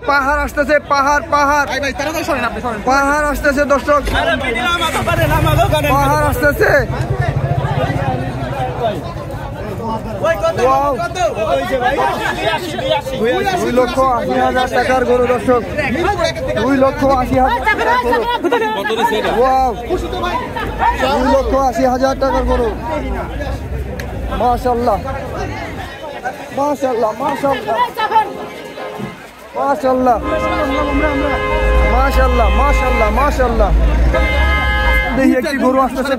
পাহাড় আসতেছে, পাহাড় পাহাড় পাহাড় আসতেছে দর্শক, পাহাড় আসতেছে। 2,80,000 টাকার গরু দর্শক, 2,80,000 টাকার গরু, 2,80,000 টাকার গরু। মাশাআল্লাহ মাশাআল্লাহ মাশাআল্লাহ মাশাআল্লাহ মাশাআল্লাহ মাশাআল্লাহ মাশাআল্লাহ। দেখি একটি গরু আসতেছে,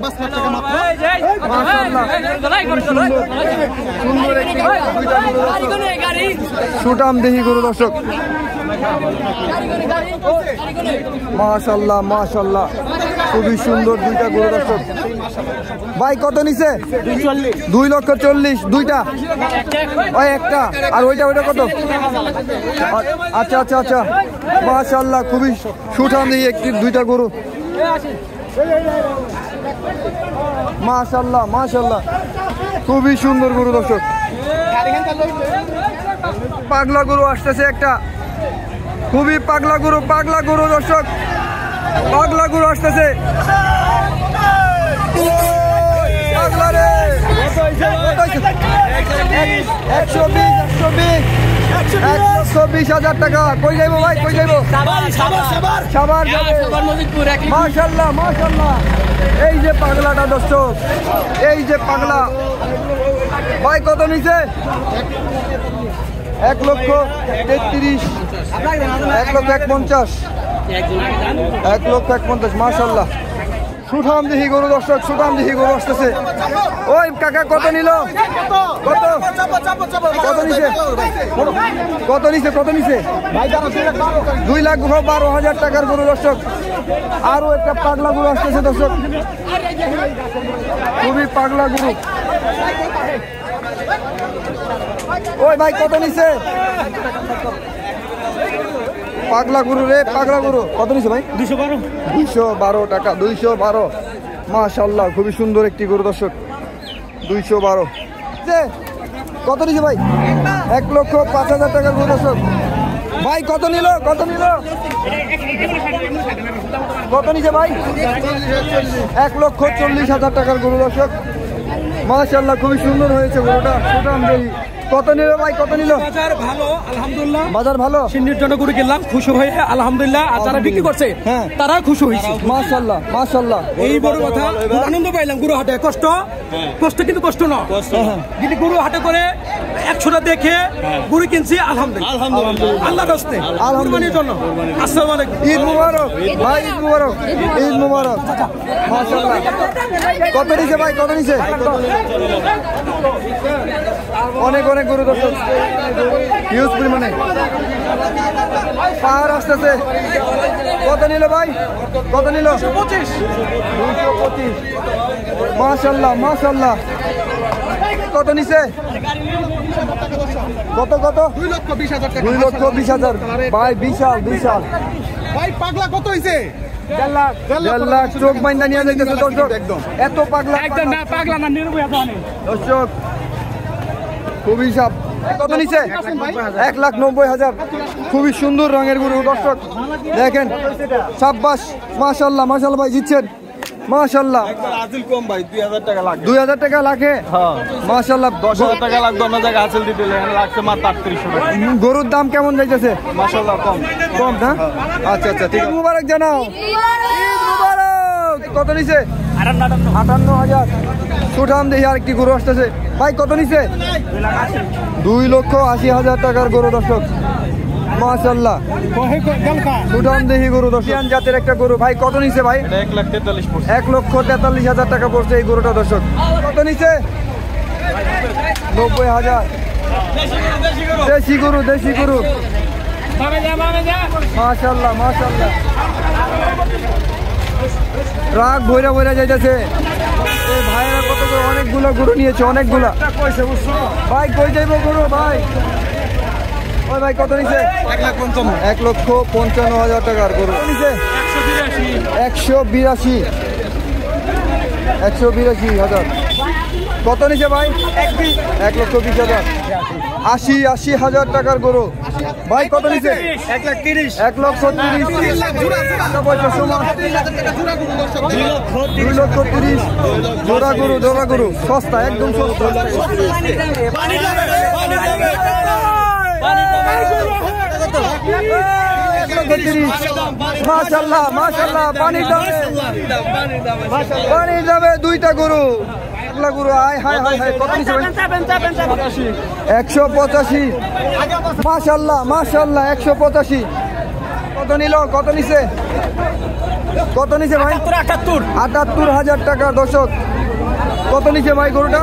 সুটাম দেহি গরু দর্শক, মাশাআল্লাহ মাশাআল্লাহ, খুবই সুন্দর দুইটা গরু দর্শক। ভাই কত নিছে? 2,40,000। দুইটা ভাই, একটা আর ওইটা কত? আচ্ছা আচ্ছা আচ্ছা, মাশাআল্লাহ খুবই সুঠাম দেহি একটি দুইটা গরু, মাশাআল্লাহ মাশাআল্লাহ, খুবই সুন্দর গরু দর্শক। পাগলা গরু আসতেছে একটা, খুবই পাগলা গরু, পাগলা গরু দর্শক, পাগলা গরু আসতেছে। 120,000 টাকা। কই যাইবো ভাই, কই যাইবো? সাভার যাবে। মাশাআল্লাহ মাশাআল্লাহ, এই যে পাগলাটা দর্শক, এই যে পাগলা। ভাই কত নিছে? 1,33,000, 1,50,000, 1,50,000। মাশাআল্লাহ, সুঠাম দিহি গরু দর্শক, সুঠাম দিহি গরু আসতেছে। ওই কাকা কত নিল? কত কত নিছে? কত নিছে? কত নিছে? 2,12,000 টাকার গরু দর্শক। আরো একটা পাগলা গরু আসতেছে দর্শক, খুবই পাগলা গরু। ওই ভাই কত নিছে? পাগলা গরু রে, পাগলা গরু। কত নিছে ভাই? 212 টাকা। 212। মাশাআল্লাহ, খুবই সুন্দর একটি গরু দর্শক, 212। কত নিছে ভাই? 1,05,000 টাকার গরু দর্শক। ভাই কত নিল? কত নিল? কত নিছে ভাই? 1,40,000 টাকার গরু দর্শক। মাশাআল্লাহ, খুবই সুন্দর হয়েছে গরুটা, সুঠাম দেহি। কত নিল ভাই? কত নিল? বাজার ভালো আলহামদুলিল্লাহ, বাজার ভালো। সিন্ডির জন্য গরু কিনলাম, খুশি হয়ে আলহামদুলিল্লাহ। আর যারা বিক্রি করছে তারা খুশি হয়েছে। মাশাআল্লাহ মাশাআল্লাহ, এই বড় কথা, আনন্দ পাইলাম। গরু হাটে কষ্ট, কষ্ট কিন্তু কষ্ট না, কিন্তু গরু হাটে করে 100টা দেখে গরু কিনছি আলহামদুলিল্লাহ, আল্লাহর রাস্তে, কুরবানির জন্য। আসসালামু আলাইকুম। ঈদ মুবারক ভাই, ঈদ মুবারক, ঈদ মুবারক। মাশাআল্লাহ, কত নিছে ভাই? কত নিছে? অনেক অনেক গরু দর্শক, হিউজ পরিমাণে। পাহাড় আসতেছে। কত নিল ভাই? কত নিল? 225। মাশাআল্লাহ মাশাআল্লাহ, কত নিছে? কত কত? 2,20,000 টাকা। 2,20,000 ভাই, বিশাল বিশাল। ভাই পাগলা কত হইছে? 1,50,000 লাখ। চোখ বাইন্দা নিয়ে যাইতেছে দর্শক, এত পাগলা। একদম না পাগলা না, নির্ভয় জানে দর্শক, খুবই সাপ। কত নিছে? 1,90,000। খুবই সুন্দর রঙের গরু দর্শক, দেখেন। সাব্বাস, মাশাআল্লাহ মাশাআল্লাহ ভাই, জিতছেন মাশাআল্লাহ। হাসিল কম ভাই, 2,000 টাকা লাগবে। 2,000 টাকা লাখে? হ্যাঁ মাশাআল্লাহ। 10,000 টাকা লাগবে অন্য জায়গায় হাসিল দিতে, এখানে লাগছে মাত্র 3800 টাকা। গরুর দাম কেমন যাইতেছে? মাশাআল্লাহ কম কম না? আচ্ছা আচ্ছা, ঠিক আছে। মুবারক জানাও, ঈদ মুবারক। কত নিছে? 58,000। সুঠাম দেহি আরেকটি গরু আসতেছে। ভাই কত নিছে? 2,80,000 টাকার গরু দর্শক। মাশাআল্লাহ, সুঠাম দেহি গরু দর্শক, জাতের একটা গরু। ভাই কত নিছে ভাই? 1,43,000 পড়ছে। 1,43,000 টাকা পড়ছে এই গরুটা দর্শক। কত নিছে? 90,000। দেশি গরু, দেশি গরু। মাশাআল্লাহ মাশাআল্লাহ, রাগ ভৈরা ভৈরা যাইতেছে। এই ভাইরা কত করে অনেকগুলো গরু নিয়েছে, অনেকগুলা। ভাই কই যাইবো গরু ভাই? ওই ভাই কত নিছে? 1,55,000 টাকার গরু নিছে। 182। 182,000। কত নিছে ভাই? 1,20,000। 80,000 টাকার গরু ভাই কত নিছে 1,30,000 1,30,000 2,30,000 জোড়া গরু সস্তা একদম সস্তা মাশাআল্লাহ মাশাআল্লাহ পানি যাবে দুইটা গরু গরু আয় হায় হায় হায় কত নিছে 185 মাশাআল্লাহ মাশাআল্লাহ 185 কত নিছে ভাই 78,000 টাকা দর্শক কত নিছে ভাই গরুটা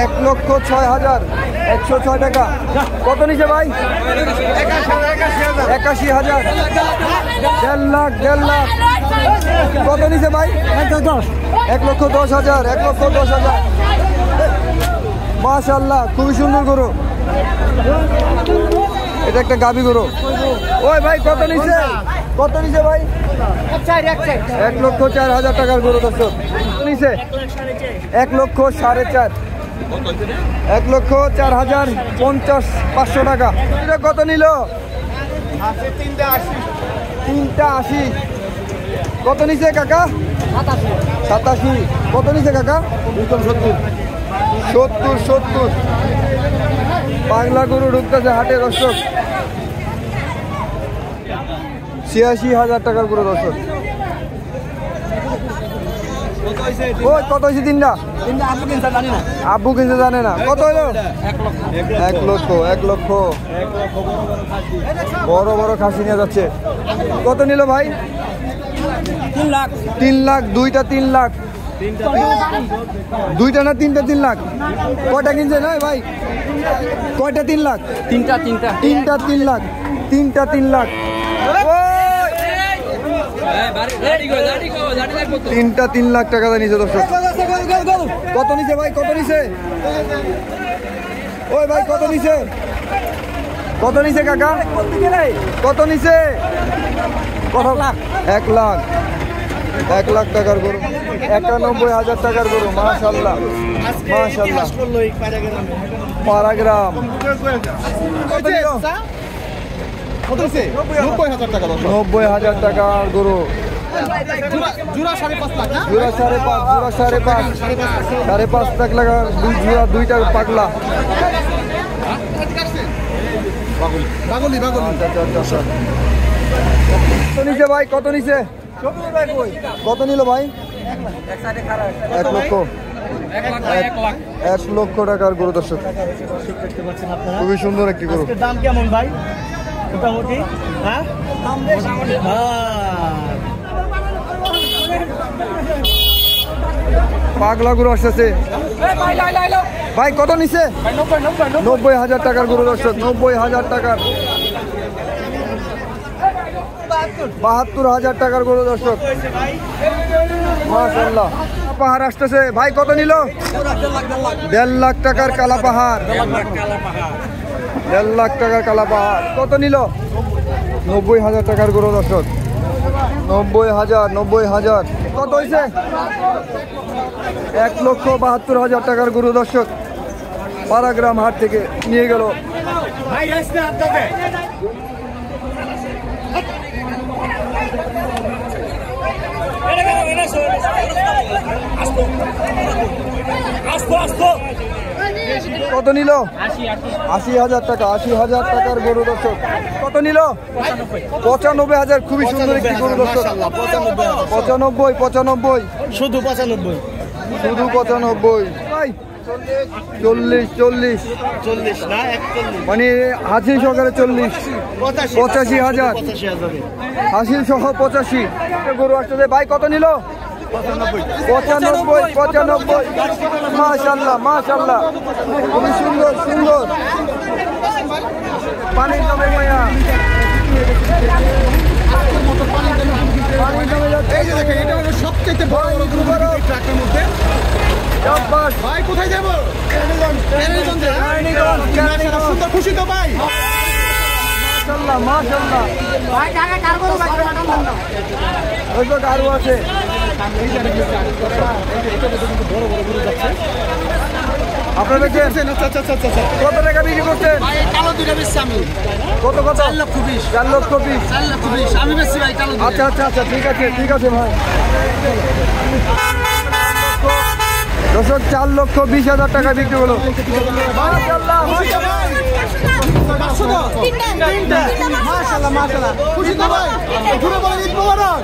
1,06,000 106 টাকা কত নিছে ভাই 81,000 1.5 লাখ কত নিছে ভাই 1,10,000 1,10,000 মাশাআল্লাহ খুবই সুন্দর গরু এটা একটা গাবি গরু ওই ভাই কত নিছে ভাই 1,04,000 টাকার গরু দর্শক নিছে 1,04,500 1,04,050 টাকা এটা কত নিল 380 কত নিছে কাকা 87 কত নিছে কাকা 70 বাংলা গরু ঢুকতেছে হাটে দর্শক 86,000 টাকার গরু দর্শক ওই কত হয়েছে তিনটা আব্বু কিনতে জানে না কত হলো 1 লক্ষ বড় খাসি নিয়ে যাচ্ছে কত নিল ভাই 3 লাখ দুইটা 3 লাখ দুইটা না তিনটা 3 লাখ কয়টা কিনছে না ভাই কয়টা 3 লাখ তিনটা 3 লাখ 3 লাখ তিনটা 3 লাখ টাকা নিচে দর্শক কত নিচে ভাই কত নিচে ওই ভাই কত নিচে কাকা কত নিচে 1 লাখ টাকার গরু 91,000 টাকার গরু মাশাআল্লাহ পারাগ্রাম কত নিল 90,000 টাকার গরু জোড়া 5.5 লাখ লাগা দুইটা পাগলা নিচে ভাই কত নিচে কত নিল ভাই 1 লক্ষ টাকার গরু দর্শক খুবই সুন্দর একটি গরু দাম কেমন ভাই মোটামুটি পাগলা গরু আসতেছে ভাই কত নিছে 90,000 টাকার গরু দর্শক 90,000 টাকার 72,000 টাকার গরু দর্শক মাশাআল্লাহ পাহাড় আসতেছে ভাই কত নিল 1.5 লাখ টাকার কালা পাহাড় 1.5 লাখ টাকার কালা পাহাড় কত নিল 90,000 টাকার গরু দর্শক 90,000 কত হয়েছে 1,72,000 টাকার গরু দর্শক পারাগ্রাম হাট থেকে নিয়ে গেল কত নিল 80,000 টাকা 80,000 টাকার গরু দর্শক কত নিল 95,000 খুবই সুন্দর একটি গরু দর্শক 95 শুধু 95 ভাই 40 না 41 মানে হাসিল সহকারে 40 85,000 হাসিল সহ 85 গরু আসছে ভাই কত নিল 95 মাশাআল্লাহ খুবই সুন্দর পানির দামে মায়া সবচেয়ে বড় ট্রাকের মধ্যে ভাই কোথায় যাবো সুন্দর খুশি তো ভাই মাশাআল্লাহ ওই তো আরো আছে বড় গরু যাচ্ছে আপনারা বেচেন? কত টাকা বিক্রি করছেন? কালো দুইটা বেশি আমি কত কত? 4 লক্ষ 20 4 লক্ষ 20। 4 লক্ষ 20 আমি বেশি ভাই কালো দুইটা। আচ্ছা আচ্ছা আচ্ছা ঠিক আছে ভাই। দর্শক 4 লক্ষ 20,000 টাকা বিক্রি হলো। মাশাআল্লাহ মাশাআল্লাহ মাশাআল্লাহ খুশি তো ভাই ঘুরে বলেন ঈদ মোবারক।